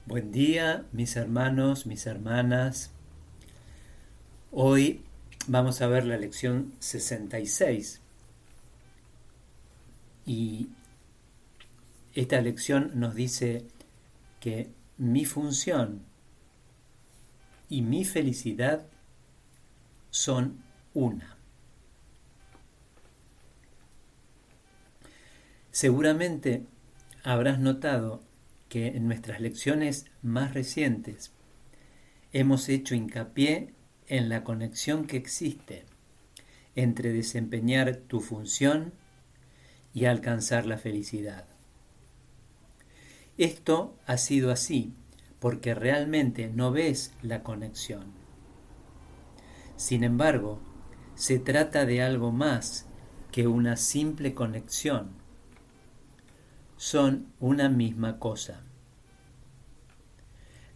Buen día, mis hermanos, mis hermanas. Hoy vamos a ver la lección 66 y esta lección nos dice que mi función y mi felicidad son una. Seguramente habrás notado que en nuestras lecciones más recientes hemos hecho hincapié en la conexión que existe entre desempeñar tu función y alcanzar la felicidad. Esto ha sido así porque realmente no ves la conexión. Sin embargo, se trata de algo más que una simple conexión. Son una misma cosa.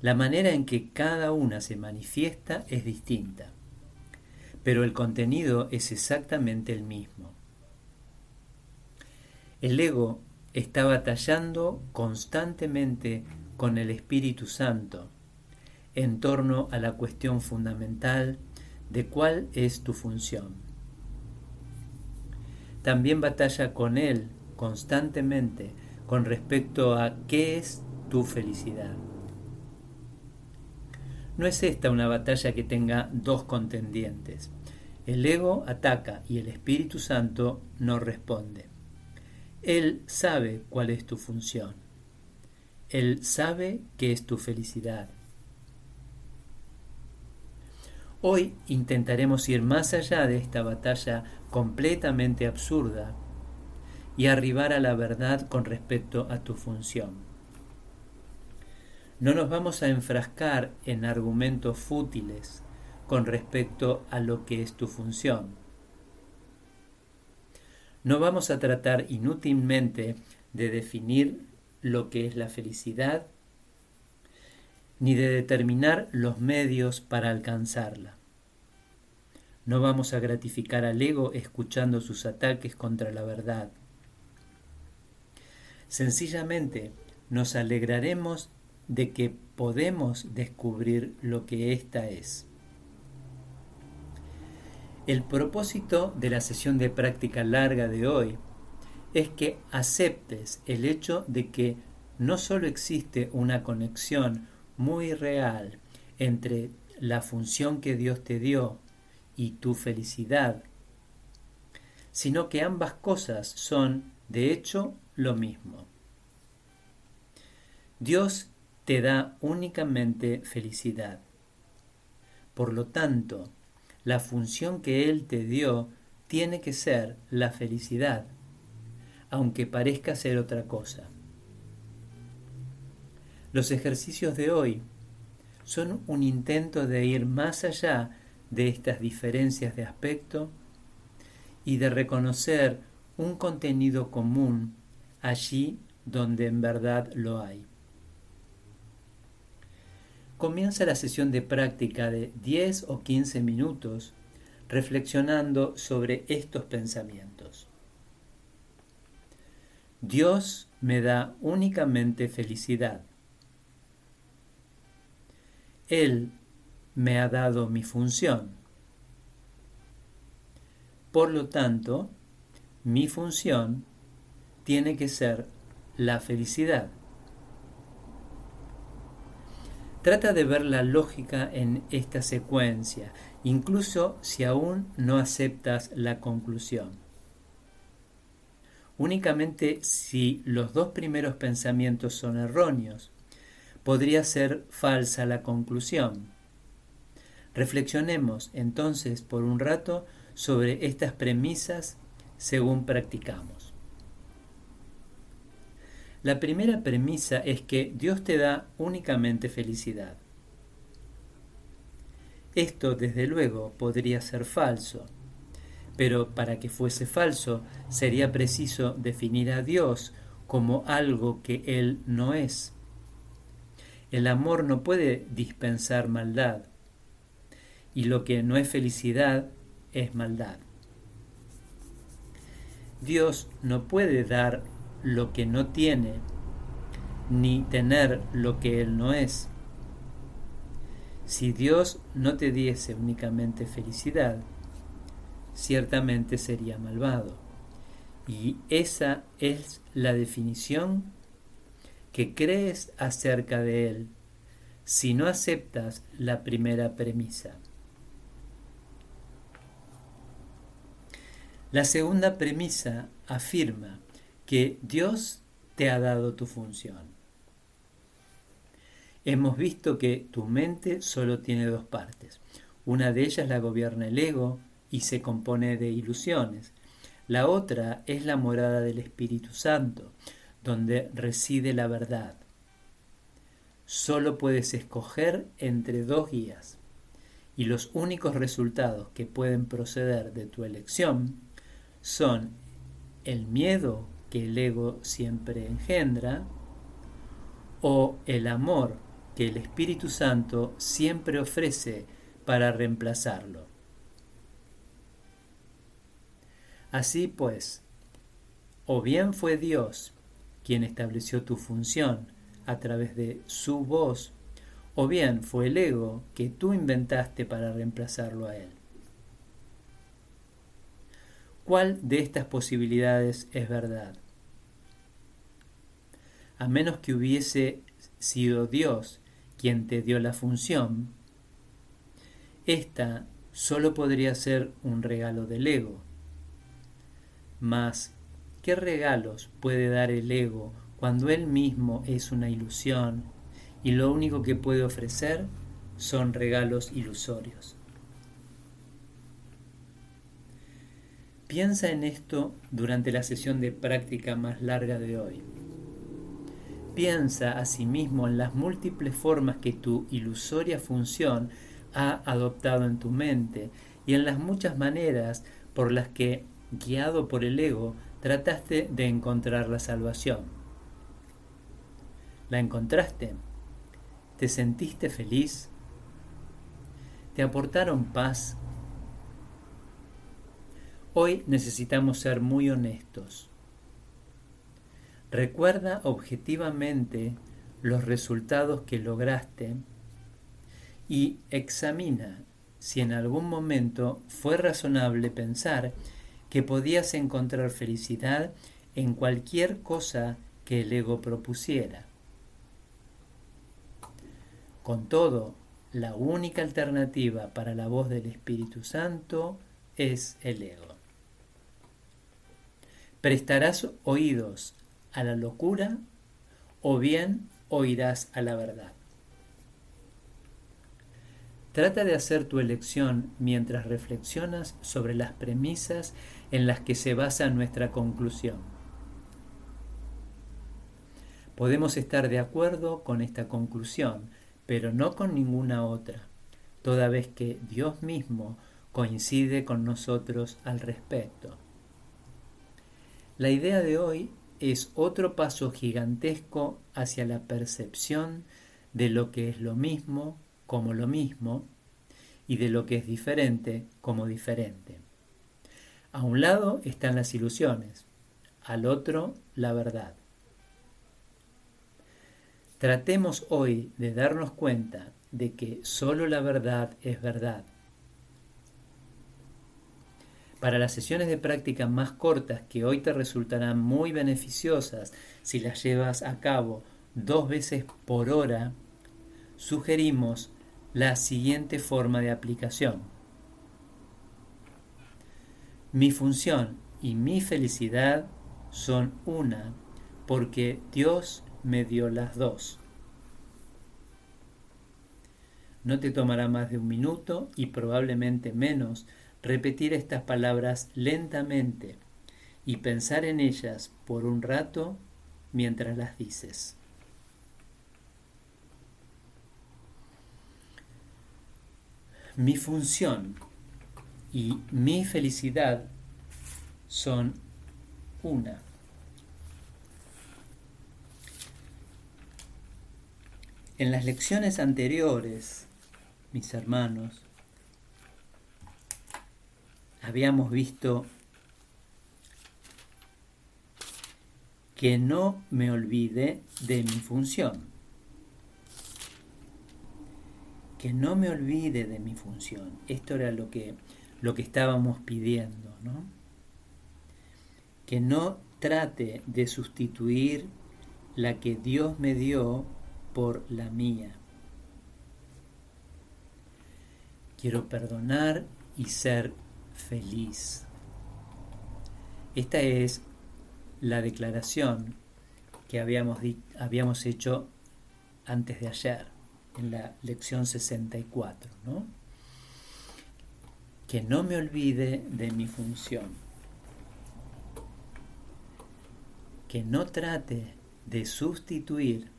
La manera en que cada una se manifiesta es distinta, pero el contenido es exactamente el mismo. El ego está batallando constantemente con el Espíritu Santo en torno a la cuestión fundamental de cuál es tu función. También batalla con él constantemente con respecto a qué es tu felicidad. No es esta una batalla que tenga dos contendientes. El ego ataca y el Espíritu Santo no responde. Él sabe cuál es tu función. Él sabe qué es tu felicidad. Hoy intentaremos ir más allá de esta batalla completamente absurda y arribar a la verdad con respecto a tu función. No nos vamos a enfrascar en argumentos fútiles con respecto a lo que es tu función. No vamos a tratar inútilmente de definir lo que es la felicidad, ni de determinar los medios para alcanzarla. No vamos a gratificar al ego escuchando sus ataques contra la verdad. Sencillamente nos alegraremos de que podemos descubrir lo que ésta es. El propósito de la sesión de práctica larga de hoy es que aceptes el hecho de que no solo existe una conexión muy real entre la función que Dios te dio y tu felicidad, sino que ambas cosas son, de hecho, lo mismo. Dios te da únicamente felicidad. Por lo tanto, la función que Él te dio tiene que ser la felicidad, aunque parezca ser otra cosa. Los ejercicios de hoy son un intento de ir más allá de estas diferencias de aspecto y de reconocer un contenido común allí donde en verdad lo hay. Comienza la sesión de práctica de 10 o 15 minutos reflexionando sobre estos pensamientos. Dios me da únicamente felicidad. Él me ha dado mi función. Por lo tanto, mi función tiene que ser la felicidad. Trata de ver la lógica en esta secuencia, incluso si aún no aceptas la conclusión. Únicamente si los dos primeros pensamientos son erróneos, podría ser falsa la conclusión. Reflexionemos entonces por un rato sobre estas premisas según practicamos. La primera premisa es que Dios te da únicamente felicidad. Esto, desde luego, podría ser falso, pero para que fuese falso sería preciso definir a Dios como algo que Él no es. El amor no puede dispensar maldad, y lo que no es felicidad es maldad. Dios no puede dar lo que no tiene, ni tener lo que Él no es. Si Dios no te diese únicamente felicidad, ciertamente sería malvado. Y esa es la definición que crees acerca de Él si no aceptas la primera premisa. La segunda premisa afirma que Dios te ha dado tu función. Hemos visto que tu mente solo tiene dos partes. Una de ellas la gobierna el ego y se compone de ilusiones. La otra es la morada del Espíritu Santo, donde reside la verdad. Solo puedes escoger entre dos guías, y los únicos resultados que pueden proceder de tu elección son el miedo que el ego siempre engendra o el amor que el Espíritu Santo siempre ofrece para reemplazarlo. Así pues, o bien fue Dios quien estableció tu función a través de su voz, o bien fue el ego que tú inventaste para reemplazarlo a él. ¿Cuál de estas posibilidades es verdad? A menos que hubiese sido Dios quien te dio la función, esta solo podría ser un regalo del ego. Mas, ¿qué regalos puede dar el ego cuando él mismo es una ilusión y lo único que puede ofrecer son regalos ilusorios? Piensa en esto durante la sesión de práctica más larga de hoy. Piensa asimismo en las múltiples formas que tu ilusoria función ha adoptado en tu mente y en las muchas maneras por las que, guiado por el ego, trataste de encontrar la salvación. ¿La encontraste? ¿Te sentiste feliz? ¿Te aportaron paz? Hoy necesitamos ser muy honestos. Recuerda objetivamente los resultados que lograste y examina si en algún momento fue razonable pensar que podías encontrar felicidad en cualquier cosa que el ego propusiera. Con todo, la única alternativa para la voz del Espíritu Santo es el ego. ¿Prestarás oídos a la locura o bien oirás a la verdad? Trata de hacer tu elección mientras reflexionas sobre las premisas en las que se basa nuestra conclusión. Podemos estar de acuerdo con esta conclusión, pero no con ninguna otra, toda vez que Dios mismo coincide con nosotros al respecto. La idea de hoy es otro paso gigantesco hacia la percepción de lo que es lo mismo como lo mismo y de lo que es diferente como diferente. A un lado están las ilusiones, al otro la verdad. Tratemos hoy de darnos cuenta de que solo la verdad es verdad. Para las sesiones de práctica más cortas, que hoy te resultarán muy beneficiosas si las llevas a cabo 2 veces por hora, sugerimos la siguiente forma de aplicación. Mi función y mi felicidad son una, porque Dios me dio las dos. No te tomará más de 1 minuto y probablemente menos repetir estas palabras lentamente y pensar en ellas por un rato mientras las dices. Mi función y mi felicidad son una. En las lecciones anteriores, mis hermanos, habíamos visto que no me olvide de mi función. Que no me olvide de mi función. Esto era lo que estábamos pidiendo, ¿no? Que no trate de sustituir la que Dios me dio por la mía. Quiero perdonar y ser feliz. Esta es la declaración que habíamos hecho antes de ayer, en la lección 64, ¿no? Que no me olvide de mi función. Que no trate de sustituir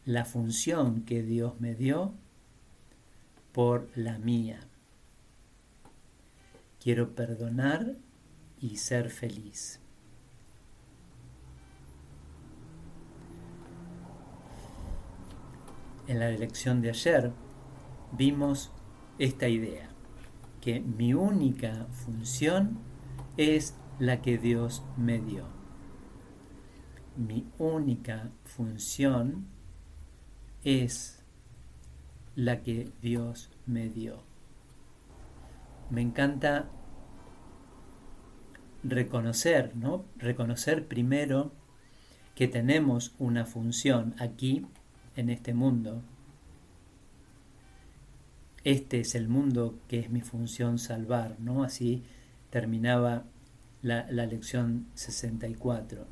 la función que Dios me dio por la mía. Quiero perdonar y ser feliz. En la lección de ayer vimos esta idea, que mi única función es la que Dios me dio. Mi única función es la que Dios me dio. Me encanta reconocer, ¿no? Reconocer primero que tenemos una función aquí, en este mundo. Este es el mundo que es mi función salvar, ¿no? Así terminaba la lección 64,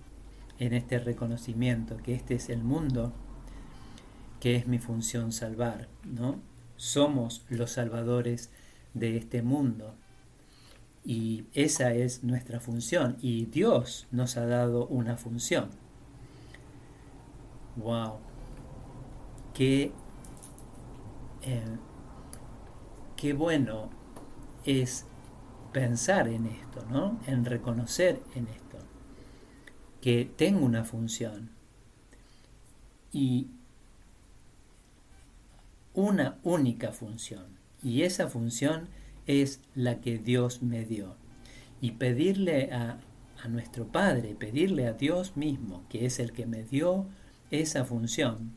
en este reconocimiento, que este es el mundo que es mi función salvar, ¿no? Somos los salvadores de este mundo. Y esa es nuestra función. Y Dios nos ha dado una función. ¡Wow! Qué bueno es pensar en esto, ¿no? En reconocer en esto. Que tengo una función. Y una única función. Y esa función es la que Dios me dio. Y pedirle a nuestro Padre, pedirle a Dios mismo, que es el que me dio esa función,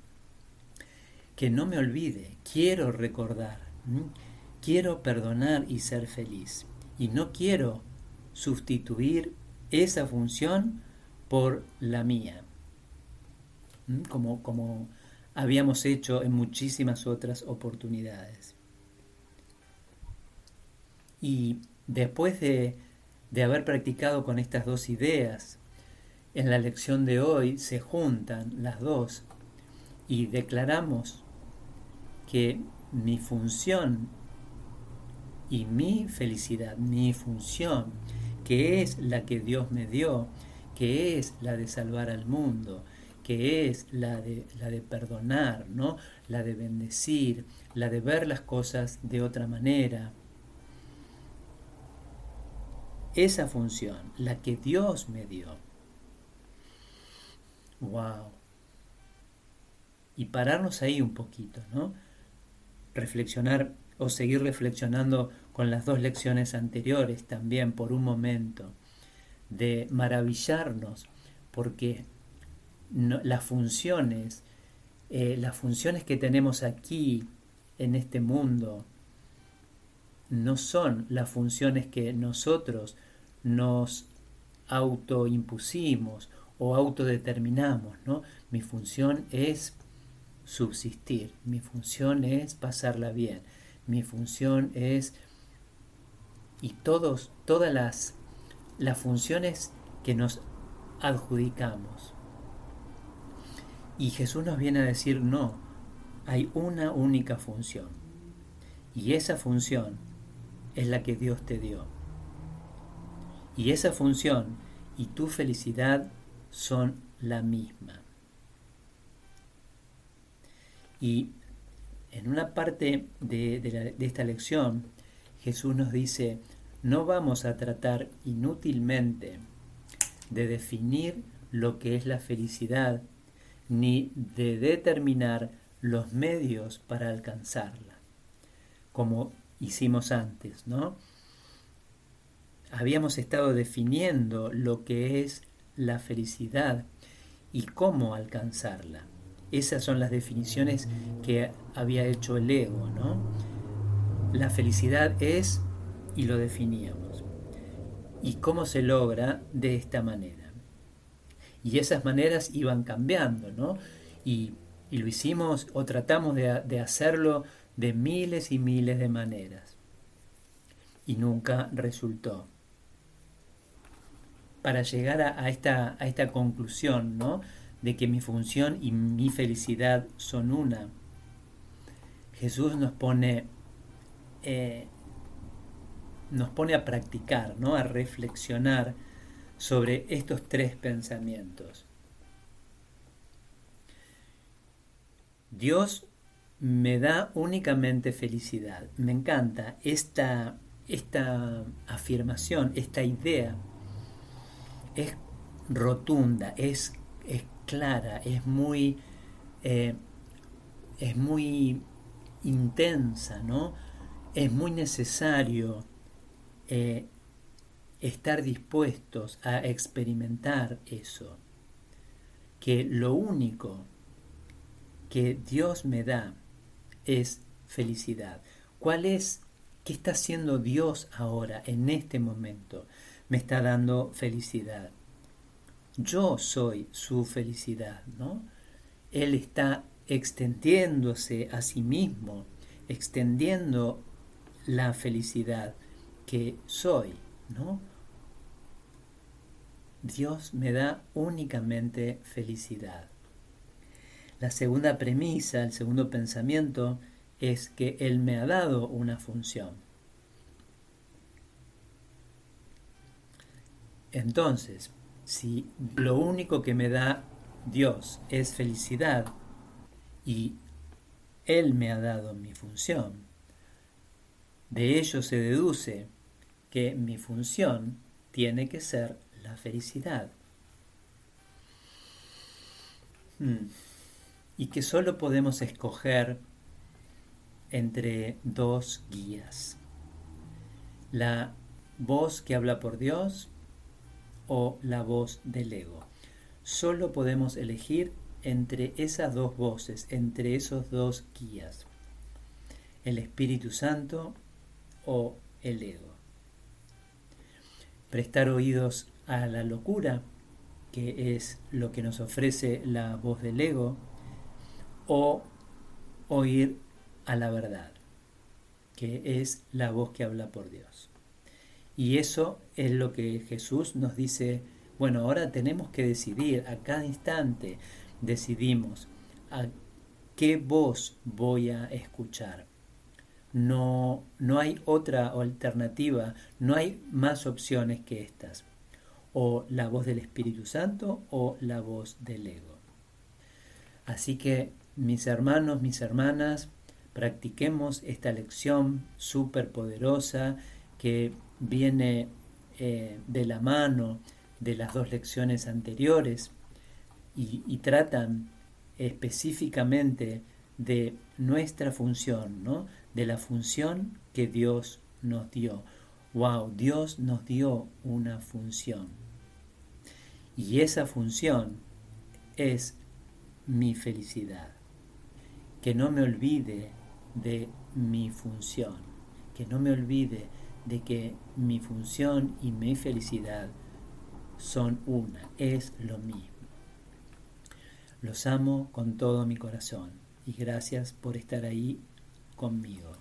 que no me olvide. Quiero recordar, quiero perdonar y ser feliz. Y no quiero sustituir esa función por la mía, como habíamos hecho en muchísimas otras oportunidades. Y después de haber practicado con estas dos ideas, en la lección de hoy se juntan las dos y declaramos que mi función y mi felicidad, mi función, que es la que Dios me dio, que es la de salvar al mundo, que es la de perdonar, ¿no? La de bendecir, la de ver las cosas de otra manera. Esa función, la que Dios me dio. ¡Wow! Y pararnos ahí un poquito, ¿no? Reflexionar o seguir reflexionando con las dos lecciones anteriores también por un momento, de maravillarnos, porque las funciones que tenemos aquí en este mundo no son las funciones que nosotros nos autoimpusimos o autodeterminamos, ¿no? Mi función es subsistir, mi función es pasarla bien, mi función es... y todas las funciones que nos adjudicamos. Y Jesús nos viene a decir, no, hay una única función. Y esa función es la que Dios te dio. Y esa función y tu felicidad son la misma. Y en una parte de esta lección, Jesús nos dice, no vamos a tratar inútilmente de definir lo que es la felicidad, ni de determinar los medios para alcanzarla, como hicimos antes, ¿no? Habíamos estado definiendo lo que es la felicidad y cómo alcanzarla. Esas son las definiciones que había hecho el ego, ¿no? La felicidad es, y lo definíamos. ¿Y cómo se logra? De esta manera. Y esas maneras iban cambiando, ¿no? Y lo hicimos o tratamos de hacerlo de miles y miles de maneras. Y nunca resultó. Para llegar a esta conclusión, ¿no? De que mi función y mi felicidad son una, Jesús nos pone a practicar, ¿no? A reflexionar sobre estos tres pensamientos. Dios me da únicamente felicidad. Me encanta esta afirmación, esta idea. Es rotunda, es clara, es muy intensa, ¿no? Es muy necesario estar dispuestos a experimentar eso, que lo único que Dios me da es felicidad. ¿Qué está haciendo Dios ahora, en este momento? Me está dando felicidad. Yo soy su felicidad, ¿no? Él está extendiéndose a sí mismo, extendiendo la felicidad que soy, ¿no? Dios me da únicamente felicidad. La segunda premisa, el segundo pensamiento, es que Él me ha dado una función. Entonces, si lo único que me da Dios es felicidad y Él me ha dado mi función, de ello se deduce que mi función tiene que ser la felicidad. Y que solo podemos escoger entre dos guías. La voz que habla por Dios o la voz del ego. Solo podemos elegir entre esas dos voces, entre esos dos guías. El Espíritu Santo o el ego. Prestar oídos a la locura, que es lo que nos ofrece la voz del ego, o oír a la verdad, que es la voz que habla por Dios. Y eso es lo que Jesús nos dice, bueno, ahora tenemos que decidir, a cada instante decidimos a qué voz voy a escuchar. No hay otra alternativa, no hay más opciones que estas. O la voz del Espíritu Santo o la voz del ego. Así que, mis hermanos, mis hermanas, practiquemos esta lección súper poderosa que viene de la mano de las dos lecciones anteriores y tratan específicamente de nuestra función, ¿no? De la función que Dios nos dio. ¡Wow! Dios nos dio una función. Y esa función es mi felicidad. Que no me olvide de mi función. Que no me olvide de que mi función y mi felicidad son una, es lo mismo. Los amo con todo mi corazón y gracias por estar ahí conmigo.